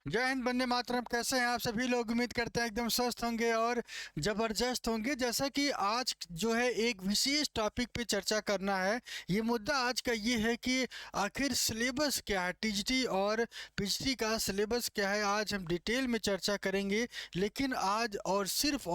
जय हिंद, वंदे मातरम। कैसे हैं आप सभी लोग? उम्मीद करते हैं एकदम स्वस्थ होंगे और ज़बरदस्त होंगे। जैसा कि आज जो है एक विशेष टॉपिक पे चर्चा करना है। ये मुद्दा आज का ये है कि आखिर सिलेबस क्या है, टीजीटी और पीजीटी का सिलेबस क्या है। आज हम डिटेल में चर्चा करेंगे, लेकिन आज और सिर्फ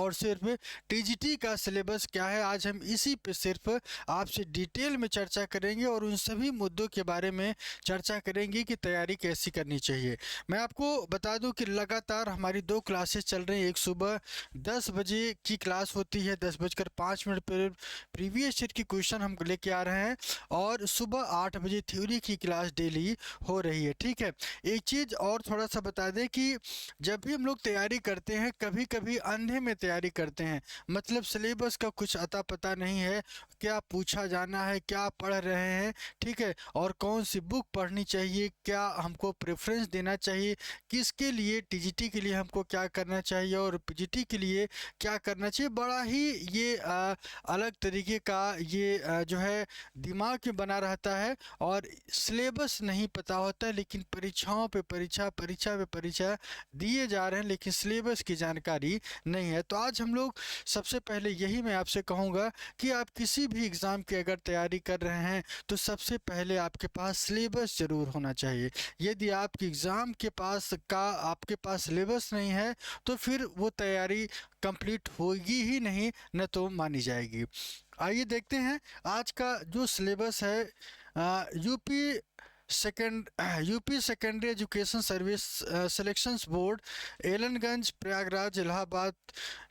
टीजीटी का सिलेबस क्या है, आज हम इसी पे सिर्फ आपसे डिटेल में चर्चा करेंगे और उन सभी मुद्दों के बारे में चर्चा करेंगे कि तैयारी कैसी करनी चाहिए। मैं आपको बता दूं कि लगातार हमारी दो क्लासेस चल रही हैं। एक सुबह 10 बजे की क्लास होती है, 10:05 पर प्रीवियस ईयर की क्वेश्चन हम लेके आ रहे हैं, और सुबह 8 बजे थ्योरी की क्लास डेली हो रही है। ठीक है। एक चीज़ और थोड़ा सा बता दें कि जब भी हम लोग तैयारी करते हैं, कभी कभी अंधे में तैयारी करते हैं। मतलब सिलेबस का कुछ अता पता नहीं है, क्या पूछा जाना है, क्या पढ़ रहे हैं। ठीक है। और कौन सी बुक पढ़नी चाहिए, क्या हमको प्रेफरेंस देना चाहिए, किसके लिए, टीजीटी के लिए हमको क्या करना चाहिए और पीजीटी के लिए क्या करना चाहिए। बड़ा ही ये अलग तरीके का ये जो है दिमाग में बना रहता है, और सिलेबस नहीं पता होता है, लेकिन परीक्षाओं पे परीक्षा, परीक्षा पे परीक्षा दिए जा रहे हैं, लेकिन सिलेबस की जानकारी नहीं है। तो आज हम लोग सबसे पहले यही मैं आपसे कहूँगा कि आप किसी भी एग्ज़ाम की अगर तैयारी कर रहे हैं तो सबसे पहले आपके पास सिलेबस ज़रूर होना चाहिए। यदि आपके एग्ज़ाम के पास आपके पास सिलेबस नहीं है तो फिर वो तैयारी कंप्लीट होगी ही नहीं, न तो मानी जाएगी। आइए देखते हैं आज का जो सिलेबस है। UP second UP secondary education service selections board, Allenganj, Prayagraj, Allahabad.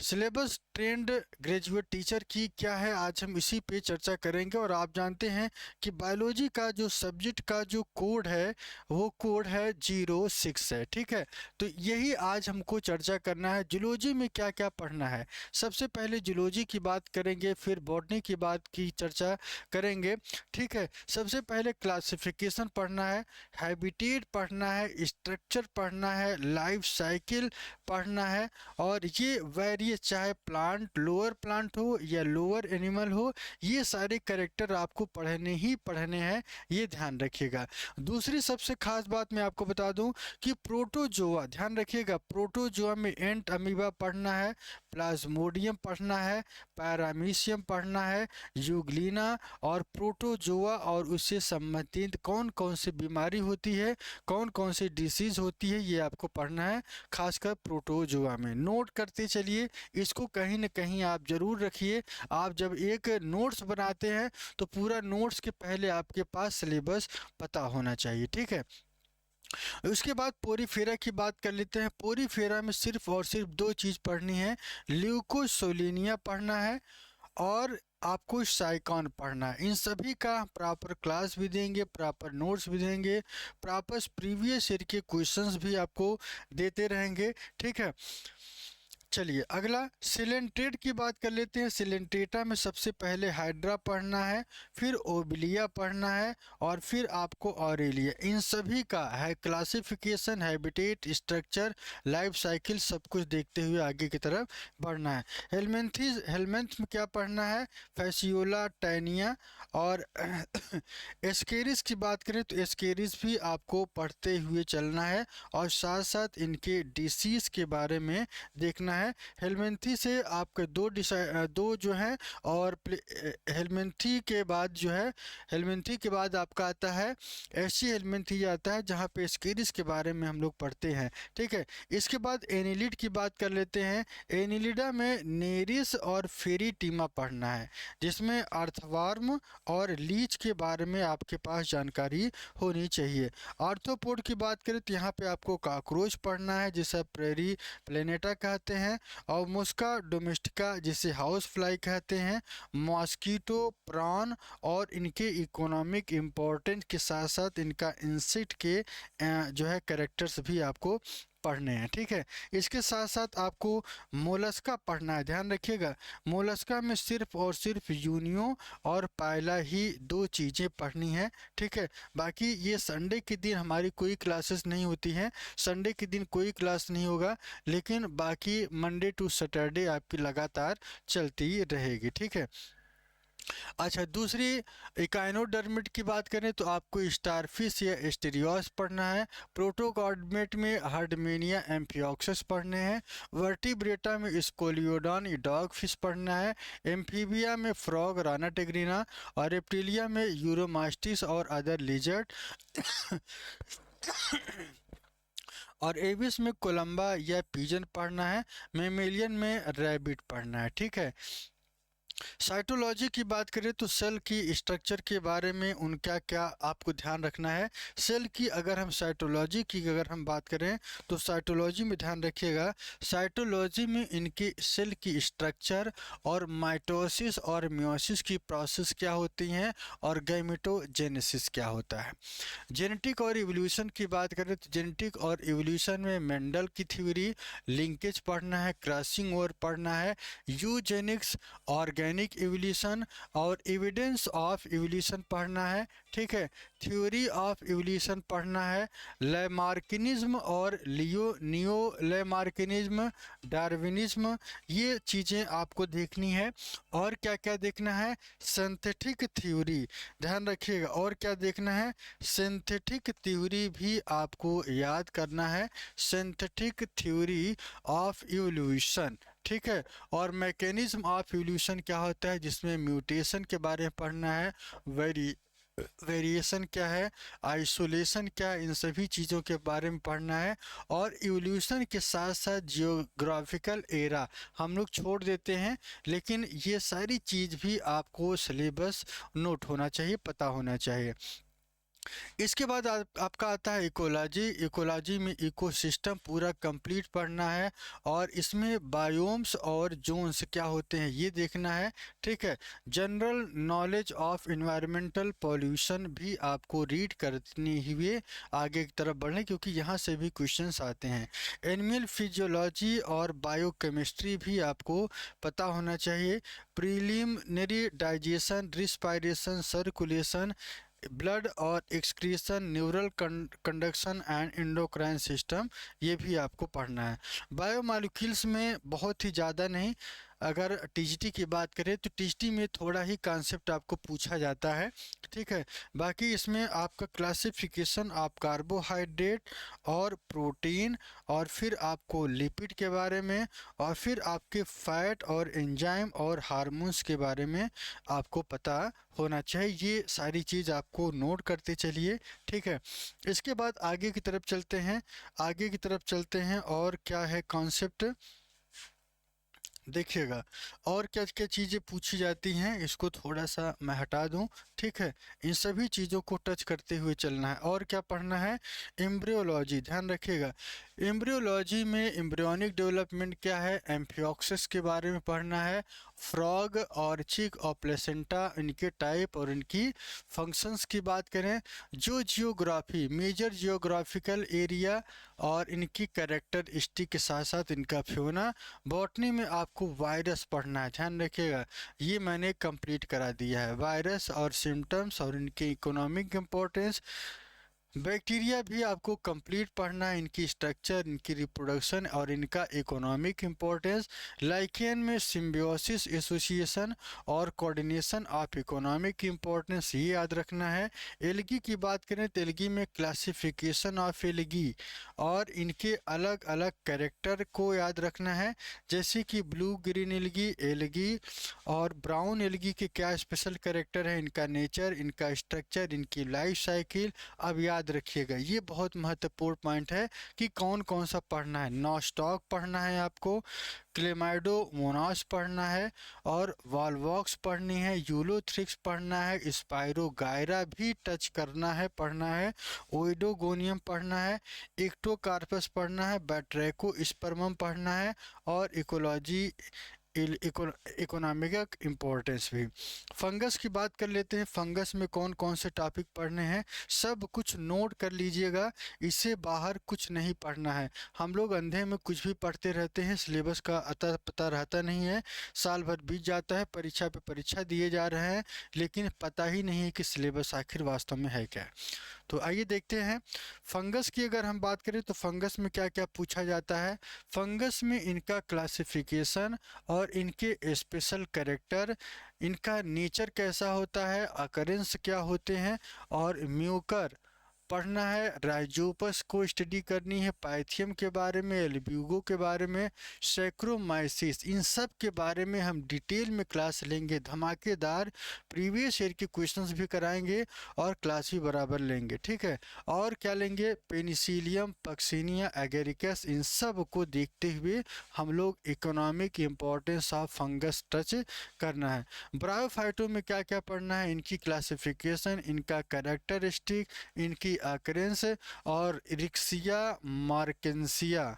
Syllabus trained graduate teacher की क्या है, आज हम इसी पे चर्चा करेंगे। और आप जानते हैं कि बायोलॉजी का जो सब्जेक्ट का जो कोड है वो कोड है 06 है। ठीक है। तो यही आज हमको चर्चा करना है। जूलॉजी में क्या क्या पढ़ना है, सबसे पहले जूलॉजी की बात करेंगे, फिर बॉटनी की बात की चर्चा करेंगे। ठीक है। सबसे पहले क्लासिफिकेशन पढ़ना है, हैबिटेट पढ़ना है, स्ट्रक्चर पढ़ना है, लाइफ साइकिल पढ़ना है। और ये वेरियस, चाहे प्लांट, लोअर प्लांट हो या लोअर एनिमल हो, ये सारे करेक्टर आपको पढ़ने ही पढ़ने हैं, ये ध्यान रखिएगा। दूसरी सबसे खास बात मैं आपको बता दूं कि प्रोटोजोआ, ध्यान रखिएगा, प्रोटोजोआ में एंट अमीबा पढ़ना है, प्लाज्मोडियम पढ़ना है, पैरामीशियम पढ़ना है, यूग्लिना और प्रोटोजोआ और उससे संबंधित कौन कौन सी बीमारी होती है, कौन कौन सी डिसीज़ होती है, ये आपको पढ़ना है, खासकर प्रोटोजोआ में। नोट करते चलिए, इसको कहीं ना कहीं आप ज़रूर रखिए। आप जब एक नोट्स बनाते हैं तो पूरा नोट्स के पहले आपके पास सिलेबस पता होना चाहिए। ठीक है। उसके बाद पोरीफेरा की बात कर लेते हैं। पोरीफेरा में सिर्फ और सिर्फ दो चीज़ पढ़नी है, ल्यूकोसोलिनिया पढ़ना है और आपको साइकॉन पढ़ना है। इन सभी का प्रॉपर क्लास भी देंगे, प्रॉपर नोट्स भी देंगे, प्रॉपर प्रीवियस ईयर के क्वेश्चंस भी आपको देते रहेंगे। ठीक है। चलिए अगला सिलेंट्रेट की बात कर लेते हैं। सिलेंट्रेटा में सबसे पहले हाइड्रा पढ़ना है, फिर ओबिलिया पढ़ना है और फिर आपको ऑरेलिया। इन सभी का है classification, habitat, structure, life cycle सब कुछ देखते हुए आगे की तरफ बढ़ना है। हेलमेंथ में क्या पढ़ना है, फैसियोला, टैनिया और एस्केरिस की बात करें तो एस्केरिस भी आपको पढ़ते हुए चलना है, और साथ साथ इनके डिसीज़ के बारे में देखना है। हेलमेंथी से आपके दो जो हैं, और हेलमेंथी के बाद जो है, हेलमेंथी के बाद आपका आता है ऐसी हेलमेंथी आता है जहाँ पे एस्केरिस के बारे में हम लोग पढ़ते हैं। ठीक है। इसके बाद एनिलिड की बात कर लेते हैं। एनिलिडा में नेरिस और फेरीटीमा पढ़ना है, जिसमें अर्थवार्म और लीच के बारे में आपके पास जानकारी होनी चाहिए। आर्थ्रोपोड की बात करें तो यहाँ पे आपको कॉकरोच पढ़ना है, जिसे प्रेरी प्लेनेटा कहते हैं, और मुस्का डोमेस्टिका, जिसे हाउस फ्लाई कहते हैं, मॉस्कीटो, प्रॉन और इनके इकोनॉमिक इम्पोर्टेंस के साथ साथ इनका इंसेक्ट के जो है कैरेक्टर्स भी आपको पढ़ने हैं। ठीक है। इसके साथ साथ आपको मोलस्का पढ़ना है, ध्यान रखिएगा। मोलस्का में सिर्फ और सिर्फ यूनियो और पायला ही दो चीज़ें पढ़नी है। ठीक है। बाकी ये संडे के दिन हमारी कोई क्लासेस नहीं होती हैं, संडे के दिन कोई क्लास नहीं होगा, लेकिन बाकी मंडे टू सैटरडे आपकी लगातार चलती रहेगी। ठीक है। अच्छा, दूसरी इकाइनोडर्मिट की बात करें तो आपको स्टारफिश या एस्टेरियोस पढ़ना है। प्रोटोकॉर्डमेट में हार्डमेनिया एम्फियोक्सस पढ़ने हैं। वर्टिब्रेटा में स्कोलियोडॉन डॉग फिश पढ़ना है। एम्फीबिया में फ्रॉग राना टेग्रिना, और रेप्टिलिया में यूरोमास्टिस और अदर लिजर्ड, और एविस में कोलंबा या पिजन पढ़ना है। मेमेलियन में रैबिट पढ़ना है। ठीक है। साइटोलॉजी की बात करें तो सेल की स्ट्रक्चर के बारे में उनका क्या आपको ध्यान रखना है। सेल की अगर हम साइटोलॉजी की अगर हम बात करें तो साइटोलॉजी में ध्यान रखिएगा, साइटोलॉजी में इनके सेल की स्ट्रक्चर और माइटोसिस और मियोसिस की प्रोसेस क्या होती हैं, और गैमेटोजेनेसिस क्या होता है। जेनेटिक और इवोल्यूशन की बात करें तो जेनेटिक और इवोल्यूशन में मेंडल की थ्योरी, लिंकेज पढ़ना है, क्रॉसिंग ओवर पढ़ना है, यूजेनिक्स, ऑर्गेनिक इवोल्यूशन और एविडेंस ऑफ इवोल्यूशन पढ़ना है। ठीक है। थ्योरी ऑफ इवोल्यूशन पढ़ना है। लैमार्किनिज्म और लियो नियो लैमार्किनिज्म, डार्विनिज्म, ये चीज़ें आपको देखनी है। और क्या क्या देखना है, सिंथेटिक थ्योरी, ध्यान रखिएगा। और क्या देखना है, सिंथेटिक थ्योरी भी आपको याद करना है, सिंथेटिक थ्योरी ऑफ इवोल्यूशन। ठीक है। और मैकेनिज्म ऑफ इवोल्यूशन क्या होता है, जिसमें म्यूटेशन के बारे में पढ़ना है, वेरिएशन क्या है, आइसोलेशन क्या है, इन सभी चीज़ों के बारे में पढ़ना है। और इवोल्यूशन के साथ साथ जियोग्राफिकल एरा हम लोग छोड़ देते हैं, लेकिन ये सारी चीज़ भी आपको सिलेबस नोट होना चाहिए, पता होना चाहिए। इसके बाद आपका आता है इकोलॉजी। इकोलॉजी में इकोसिस्टम पूरा कंप्लीट पढ़ना है, और इसमें बायोम्स और जोन्स क्या होते हैं ये देखना है। ठीक है। General knowledge of environmental pollution भी आपको रीड करनी हुए आगे की तरफ बढ़ने, क्योंकि यहाँ से भी क्वेश्चंस आते हैं। एनिमल फिजियोलॉजी और बायोकेमिस्ट्री भी आपको पता होना चाहिए। Preliminary digestion, respiration, circulation, blood और excretion, neural conduction and endocrine system, ये भी आपको पढ़ना है। बायोमॉलिक्यूल्स में बहुत ही ज़्यादा नहीं, अगर टीजीटी की बात करें तो टीजीटी में थोड़ा ही कॉन्सेप्ट आपको पूछा जाता है। ठीक है। बाकी इसमें आपका क्लासिफिकेशन ऑफ कार्बोहाइड्रेट और प्रोटीन, और फिर आपको लिपिड के बारे में, और फिर आपके फैट और एंजाइम और हार्मोन्स के बारे में आपको पता होना चाहिए। ये सारी चीज़ आपको नोट करते चलिए। ठीक है। इसके बाद आगे की तरफ चलते हैं, आगे की तरफ चलते हैं, और क्या है कॉन्सेप्ट देखिएगा। और क्या क्या चीज़ें पूछी जाती हैं, इसको थोड़ा सा मैं हटा दूं। ठीक है। इन सभी चीज़ों को टच करते हुए चलना है। और क्या पढ़ना है, एम्ब्रियोलॉजी, ध्यान रखिएगा। एम्ब्रियोलॉजी में एम्ब्रियोनिक डेवलपमेंट क्या है, एम्फियोक्सिस के बारे में पढ़ना है। फ्रॉग और चिक और प्लेसेंटा, इनके टाइप और इनकी फंक्शंस की बात करें। जो जियोग्राफी, मेजर जियोग्राफिकल एरिया और इनकी कैरेक्टरिस्टिक के साथ साथ इनका फ्योना। बॉटनी में आपको वायरस पढ़ना है, ध्यान रखिएगा। ये मैंने कंप्लीट करा दिया है, वायरस और सिम्टम्स और इनके इकोनॉमिक इम्पोर्टेंस। बैक्टीरिया भी आपको कंप्लीट पढ़ना है, इनकी स्ट्रक्चर, इनकी रिप्रोडक्शन और इनका इकोनॉमिक इम्पोर्टेंस। लाइकेन में सिम्बियोसिस, एसोसिएशन और कोऑर्डिनेशन ऑफ इकोनॉमिक इम्पोर्टेंस, ये याद रखना है। एल्गी की बात करें तो एल्गी में क्लासिफिकेशन ऑफ एल्गी और इनके अलग अलग कैरेक्टर को याद रखना है, जैसे कि ब्लू ग्रीन एल्गी, एल्गी और ब्राउन एल्गी के क्या स्पेशल कैरेक्टर है, इनका नेचर, इनका स्ट्रक्चर, इनकी लाइफ साइकिल। अब याद रखिएगा, ये बहुत महत्वपूर्ण पॉइंट है कि कौन कौन सा पढ़ना है। नॉस्टॉक पढ़ना है आपको, क्लेमाइडोमोनास पढ़ना है, और वॉलवॉक्स पढ़नी है, यूलोथ्रिक्स पढ़ना है, स्पायरोगायरा भी टच करना है, पढ़ना है, ओइडोगोनियम पढ़ना है, इक्टोकार्पस पढ़ना है, बैट्रैको स्पर्मम पढ़ना है, और इकोलॉजी इकोनॉमिक इम्पोर्टेंस भी। फंगस की बात कर लेते हैं। फंगस में कौन कौन से टॉपिक पढ़ने हैं, सब कुछ नोट कर लीजिएगा, इससे बाहर कुछ नहीं पढ़ना है। हम लोग अंधे में कुछ भी पढ़ते रहते हैं, सिलेबस का अता पता रहता नहीं है, साल भर बीत जाता है, परीक्षा पे परीक्षा दिए जा रहे हैं, लेकिन पता ही नहीं है कि सिलेबस आखिर वास्तव में है क्या। तो आइए देखते हैं फंगस की अगर हम बात करें तो फंगस में क्या क्या पूछा जाता है। फंगस में इनका क्लासिफिकेशन और इनके स्पेशल कैरेक्टर, इनका नेचर कैसा होता है, अकरेंस क्या होते हैं, और म्यूकर पढ़ना है, राइजोपस को स्टडी करनी है, पाइथियम के बारे में, एल्ब्यूगो के बारे में, सैक्रोमाइसिस, इन सब के बारे में हम डिटेल में क्लास लेंगे। धमाकेदार प्रीवियस ईयर के क्वेश्चंस भी कराएंगे और क्लास भी बराबर लेंगे, ठीक है। और क्या लेंगे, पेनिसिलियम, पक्सिनिया, एगेरिकस, इन सब को देखते हुए हम लोग economic importance of fungus touch करना है। ब्रायोफाइटो में क्या क्या पढ़ना है, इनकी क्लासिफिकेशन, इनका कैरेक्टरिस्टिक, इनकी अकरेंस, और रिक्सिया, मार्केंसिया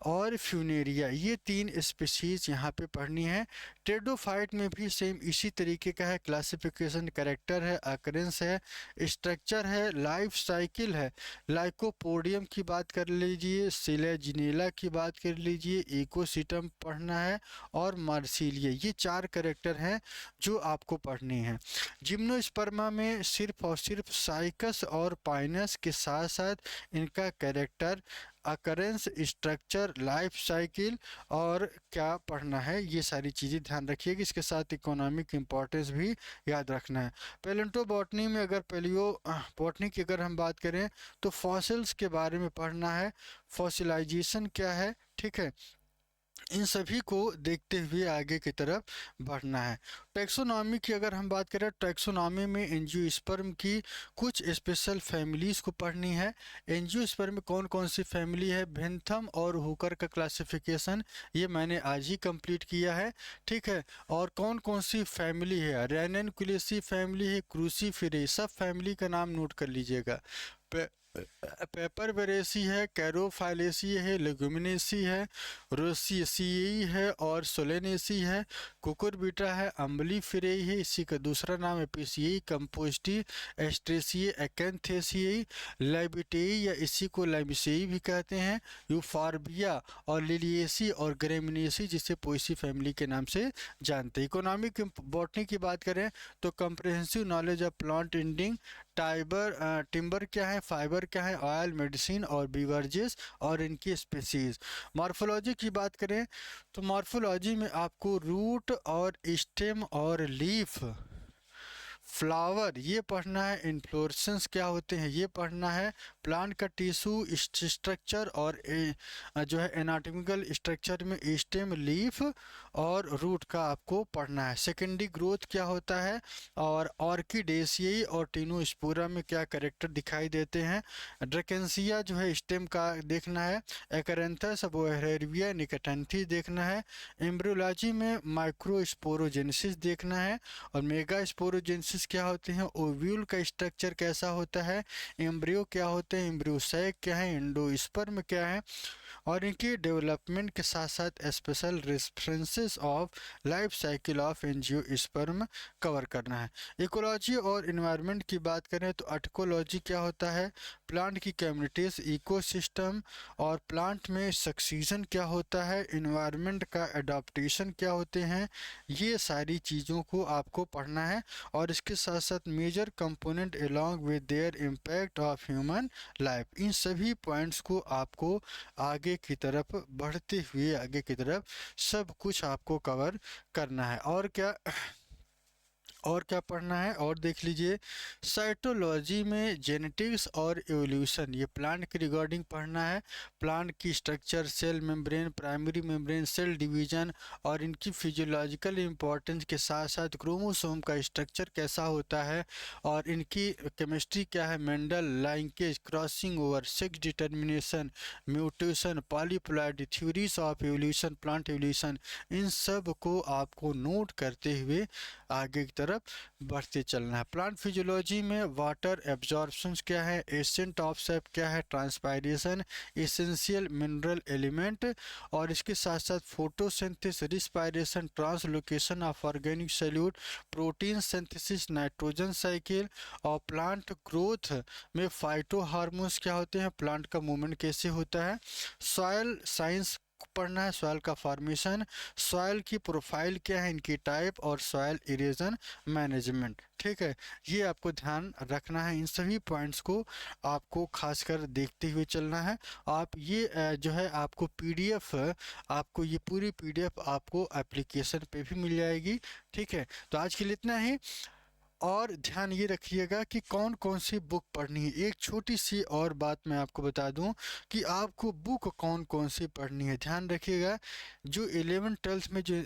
और फ्यूनेरिया, ये 3 स्पीशीज यहाँ पे पढ़नी है। टेडोफाइट में भी सेम इसी तरीके का है, क्लासिफिकेशन, कैरेक्टर है, अकरेंस है, स्ट्रक्चर है, लाइफ साइकिल है। लाइकोपोडियम की बात कर लीजिए, सिलेजिनेला की बात कर लीजिए, इकोसिस्टम पढ़ना है, और मार्सिलिया, ये 4 कैरेक्टर हैं जो आपको पढ़ने हैं। जिम्नोस्पर्मा में सिर्फ और सिर्फ साइकस और पाइनस के साथ साथ इनका character, occurrence, structure, life cycle और क्या पढ़ना है, ये सारी चीज़ें ध्यान रखिएगा। इसके साथ इकोनॉमिक इम्पोर्टेंस भी याद रखना है। पेलेंटो बॉटनी में अगर पेलियो बॉटनी की अगर हम बात करें तो फॉसिल्स के बारे में पढ़ना है, फॉसिलाइजेशन क्या है, ठीक है। इन सभी को देखते हुए आगे की तरफ बढ़ना है। टैक्सोनॉमी की अगर हम बात करें, टैक्सोनॉमी में एंजियोस्पर्म की कुछ स्पेशल फैमिलीज़ को पढ़नी है। एंजियोस्पर्म में कौन कौन सी फैमिली है, बेंथम और हुकर का क्लासिफिकेशन ये मैंने आज ही कंप्लीट किया है, ठीक है। और कौन कौन सी फैमिली है, रैननकुलेसी फैमिली है, क्रूसीफेरेई, सब फैमिली का नाम नोट कर लीजिएगा। पेपर बेरेसी है, कैरोफाइलेसी है, लेगुमिनेसी है, रोसिएसी है और सोलेनेसी है, कुकुरबिटा है, अम्बली फिरेई है, इसी का दूसरा नाम है एपिसियई, कंपोस्टी, एस्ट्रेसिए, एक्ैंथेसियई, लाइबिटेई या इसी को लाइबिसेई भी कहते हैं, यूफार्बिया और लिलिएसी और ग्रेमिनेसी जिसे पोएसी फैमिली के नाम से जानते हैं। इकोनॉमिक बॉटनी की बात करें तो comprehensive knowledge of plant ending, timber क्या है, फाइबर क्या है, ऑयल, मेडिसिन और बीवरेजेस और इनकी स्पीसीज। मॉर्फोलॉजी की बात करें तो मॉर्फोलॉजी में आपको रूट और स्टेम और लीफ, फ्लावर ये पढ़ना है, इन्फ्लोरेसेंस क्या होते हैं ये पढ़ना है, प्लांट का टिश्यू स्ट्रक्चर और जो है एनाटॉमिकल स्ट्रक्चर में स्टेम, लीफ और रूट का आपको पढ़ना है। सेकेंडरी ग्रोथ क्या होता है, और ऑर्किडेसियई और टिनोस्पोरा में क्या कैरेक्टर दिखाई देते हैं। ड्रैकेंसिया जो है स्टेम का देखना है, एकरेंथस, बोहेरिया, निकटेंथी देखना है। एम्ब्रियोलॉजी में माइक्रोस्पोरोजेनेसिस देखना है, और मेगा स्पोरोजेनेसिस क्या होते हैं, ओव्यूल का स्ट्रक्चर कैसा होता है, एम्ब्रियो क्या होते हैं, एम्ब्रियोसैक क्या है, एंडोस्पर्म क्या है, और इनकी डेवलपमेंट के साथ साथ special references of life cycle of angiosperm cover करना है। इकोलॉजी और इन्वायरमेंट की बात करें तो अर्टिकोलॉजी क्या होता है, प्लांट की कम्युनिटीज, इकोसिस्टम और प्लांट में सक्सीजन क्या होता है, इन्वायरमेंट का एडाप्टेशन क्या होते हैं, ये सारी चीज़ों को आपको पढ़ना है। और इसके साथ साथ major component along with their impact of human life, इन सभी पॉइंट्स को आपको आगे की तरफ बढ़ते हुए आगे की तरफ सब कुछ आपको कवर करना है। और क्या पढ़ना है, और देख लीजिए साइटोलॉजी में जेनेटिक्स और एवोल्यूशन, ये प्लांट के रिगार्डिंग पढ़ना है। प्लांट की structure, cell membrane, primary membrane, cell division और इनकी फिजियोलॉजिकल इंपॉर्टेंस के साथ साथ क्रोमोसोम का स्ट्रक्चर कैसा होता है और इनकी केमिस्ट्री क्या है, Mendel, linkage, crossing over, sex determination, mutation, polyploid, theories of evolution, plant evolution, इन सब को आपको नोट करते हुए आगे की तरफ बढ़ते चलना है। प्लांट फिजियोलॉजी में वाटर एब्जॉर्प्शन क्या है, एसेंट ऑफ सेप क्या है, ट्रांसपायरेशन, एसेंशियल मिनरल एलिमेंट और इसके साथ साथ photosynthesis, respiration, translocation of organic solute, protein synthesis, nitrogen cycle और प्लांट ग्रोथ में फाइटो हार्मोन्स क्या होते हैं, प्लांट का मूवमेंट कैसे होता है। सॉयल साइंस पढ़ना है, सॉइल का फॉर्मेशन, सॉइल की प्रोफाइल क्या है, इनकी टाइप, और सॉइल इरोजन मैनेजमेंट। ठीक है, ये आपको ध्यान रखना है। इन सभी पॉइंट्स को आपको खासकर देखते हुए चलना है। आप ये जो है आपको पीडीएफ, आपको ये पूरी पीडीएफ आपको एप्लीकेशन पे भी मिल जाएगी। ठीक है, तो आज के लिए इतना ही। और ध्यान ये रखिएगा कि कौन कौन सी बुक पढ़नी है। एक छोटी सी और बात मैं आपको बता दूं कि आपको बुक कौन कौन सी पढ़नी है, ध्यान रखिएगा। जो 11th 12th में जो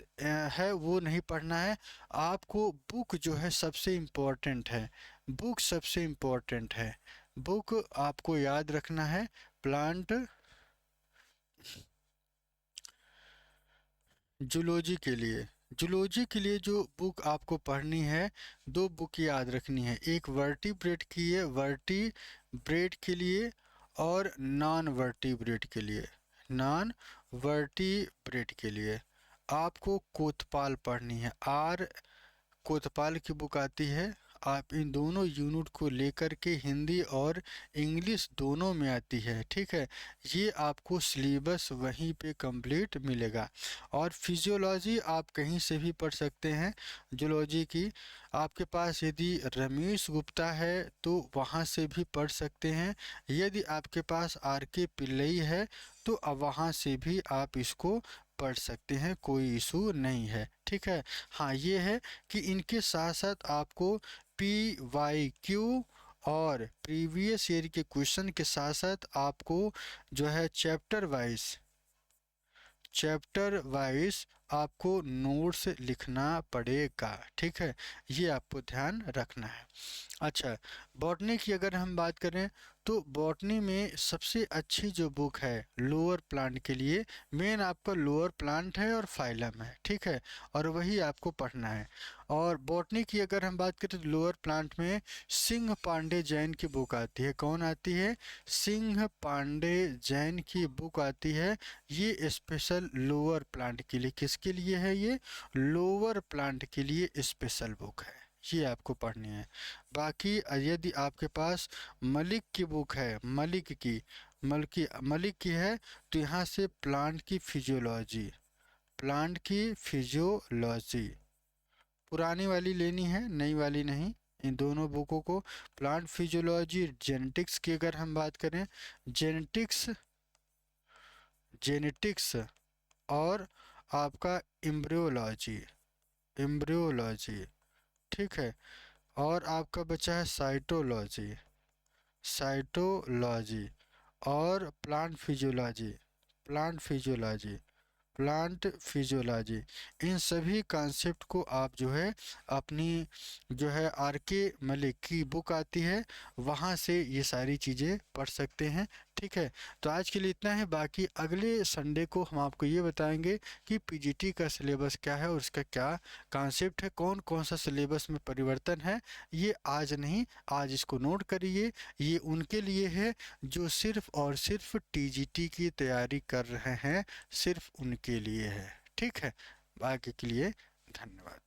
है वो नहीं पढ़ना है आपको। बुक जो है सबसे इम्पोर्टेंट है, बुक सबसे इम्पोर्टेंट है। बुक आपको याद रखना है, प्लांट जूलॉजी के लिए। जूलॉजी के लिए जो बुक आपको पढ़नी है, दो बुक याद रखनी है। एक वर्टिब्रेट की है, वर्टिब्रेट के लिए, और नॉन वर्टिब्रेट के लिए। नॉन वर्टिब्रेट के लिए आपको कोतवाल पढ़नी है। आर कोतवाल की बुक आती है। आप इन दोनों यूनिट को लेकर के हिंदी और इंग्लिश दोनों में आती है। ठीक है, ये आपको सिलेबस वहीं पे कंप्लीट मिलेगा। और फिजियोलॉजी आप कहीं से भी पढ़ सकते हैं। जूलॉजी की आपके पास यदि रमेश गुप्ता है तो वहाँ से भी पढ़ सकते हैं। यदि आपके पास आर के पिल्लई है तो अब वहाँ से भी आप इसको पढ़ सकते हैं, कोई इशू नहीं है। ठीक है, हाँ ये है कि इनके साथ साथ आपको PYQ और प्रीवियस ईयर के क्वेश्चन के साथ साथ आपको जो है चैप्टर वाइज आपको नोट्स लिखना पड़ेगा। ठीक है, ये आपको ध्यान रखना है। अच्छा, बॉटनी की अगर हम बात करें तो बॉटनी में सबसे अच्छी जो बुक है लोअर प्लांट के लिए, मेन आपका लोअर प्लांट है और फाइलम है। ठीक है, और वही आपको पढ़ना है। और बॉटनी की अगर हम बात करें तो लोअर प्लांट में सिंह पांडे जैन की बुक आती है। कौन आती है? सिंह पांडे जैन की बुक आती है। ये स्पेशल लोअर प्लांट के लिए, किसके लिए है ये? लोअर प्लांट के लिए स्पेशल बुक है, ये आपको पढ़नी है। बाकी यदि आपके पास मलिक की बुक है, मलिक की है तो यहाँ से प्लांट की फिजियोलॉजी पुरानी वाली लेनी है, नई वाली नहीं। इन दोनों बुकों को, प्लांट फिजियोलॉजी, जेनेटिक्स की अगर हम बात करें, जेनेटिक्स जेनेटिक्स और आपका एम्ब्रियोलॉजी। ठीक है, और आपका बचा है साइटोलॉजी और प्लांट फिजियोलॉजी प्लांट फिजियोलॉजी। इन सभी कॉन्सेप्ट को आप जो है अपनी जो है आर के मलिक की बुक आती है वहाँ से ये सारी चीज़ें पढ़ सकते हैं। ठीक है, तो आज के लिए इतना है। बाकी अगले संडे को हम आपको ये बताएंगे कि पीजीटी का सिलेबस क्या है और उसका क्या कॉन्सेप्ट है, कौन कौन सा सिलेबस में परिवर्तन है। ये आज नहीं, आज इसको नोट करिए। ये उनके लिए है जो सिर्फ और सिर्फ टीजीटी की तैयारी कर रहे हैं, सिर्फ उनके लिए है। ठीक है, आगे के लिए धन्यवाद।